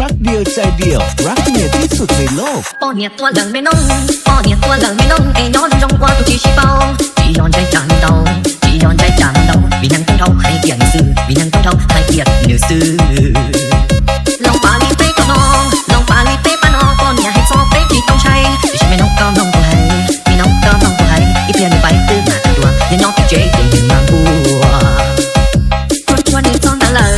รักเดียวใจเดียวรักเมียที่สุดในโลกป้อเนี่ยตัวเหลืองไม่น้องป้อเนี่ยตัวเหลืองไม่น้องย้อนtrong qua tu chỉ chỉ bao chỉย้อนใจจานเดาchỉย้อนใจจานเดาvì nàngต้องเท่าให้เกียรติซื่อvì nàngต้องเท่าให้เกียรติเหนือซื่อลองปาลีเป้ก็น้องลองปาลีเป้ป้าน้องป้อเนี่ยให้ซอเป้ที่ต้องใช้ดิฉันไม่น้องก็น้องตัวให้มีน้องก็น้องตัวให้อีเพียนไปตื้อมาตัวยังน้องพี่เจ๊ยังยืนมาบัวชวนในซอนตะเลย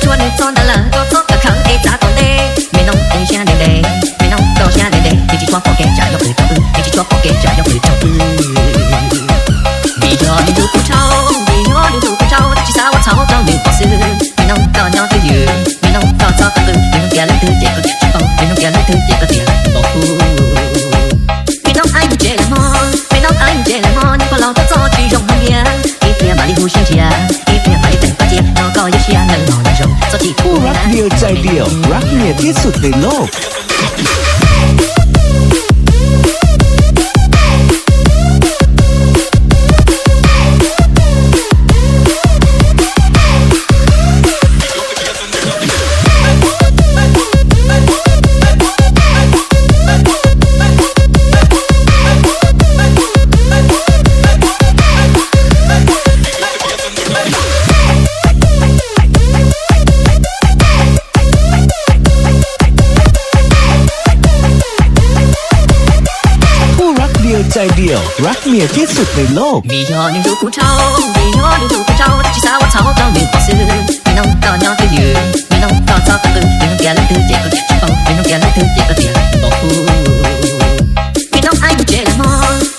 ชวนในซอนตะเลยก็ซอกกับเขาเอจ่าตอนเด็กไม่น้องเอชาเด็กไม่น้องก็ชาเด็กที่จีชอบพอแกจ่ายยกมือจับที่จีชอบพอแกจ่ายยกมือจับvì cho đi du phụ trâu vì cho đi du phụ trâu chỉ sao我操到你不是你能搞鸟的鱼你能搞操的鱼你能给来的这个吃饱你能给来的这个点保护你能爱你这个梦你能爱你这个梦你不老的做去用旁边一片把你互相接一片把你等不接然后搞一些能老那种做起คู่รักเดียวใจเดียวรักเมียที่สุดในโลกใจเดียวรักเมียที่สุดในโลกvì cho nên du phụ trâu vì cho nên du phụ trâu chỉ sao我操到你不是你能搞鸟的鱼你能搞操的鱼你能给来的这个吃饱你能给来的这个点保护你能爱你这个梦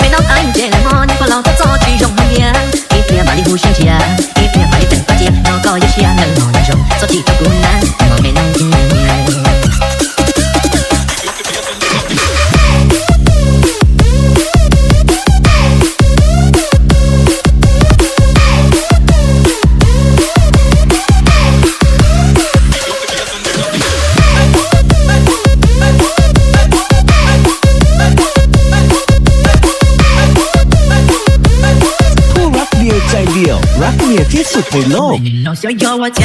你能爱你这个梦你不老的做去用旁边一片把你互相接一片把你等不接然后搞一些能老那种做起的孤单我没能รักเมียที่สุดในโลก老小要我家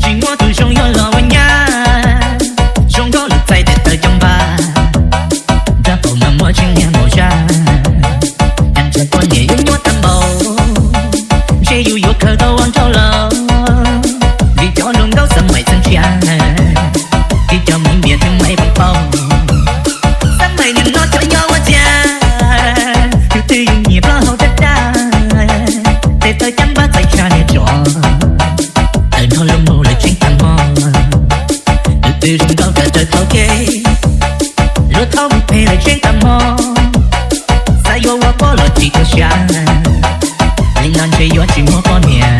寂寞途中有了我呀中国了在的拥抱大宝妈妈今年某家看着过年有我担保谁有可都往头了你叫龙高三买增强你叫明面ถึงไม่บังเบา三百年老小要我家อยู่ที่อยู่เงียบแล้วเขาจะได้để tôi chăm bác tay cha để cho đời nó lông mù lại trên thằng mò từ từ rừng cao cả trời thâu kê lúa thâu bị phê lại trên thằng mò sai vô qua bỏ lọt chỉ có xa linh non chơi vô chỉ mua con nhà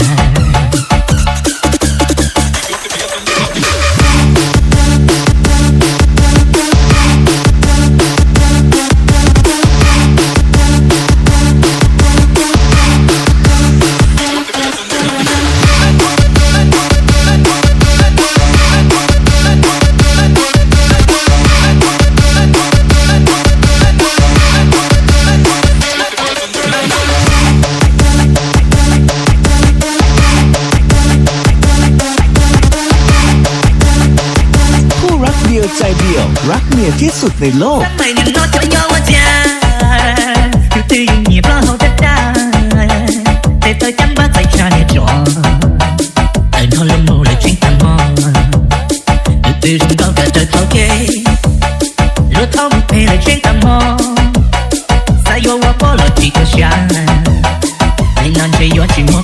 ใจเดียวรักเมียที่สุดในโลกไม่ยังนอนจะยอมจ้าอยู่ที่อยู่เงียบแล้วเขาจะได้แต่เธอจำบ้าใจชาเนี่ยจอแต่นอนลงมือเลยจริงทั้งมองอยู่ที่รำ高cả trời thâu kê lúa thâu bị phê lại trên thằng mò sai vô qua bỏ lọt chỉ có xa linh non chơi vô chỉ mua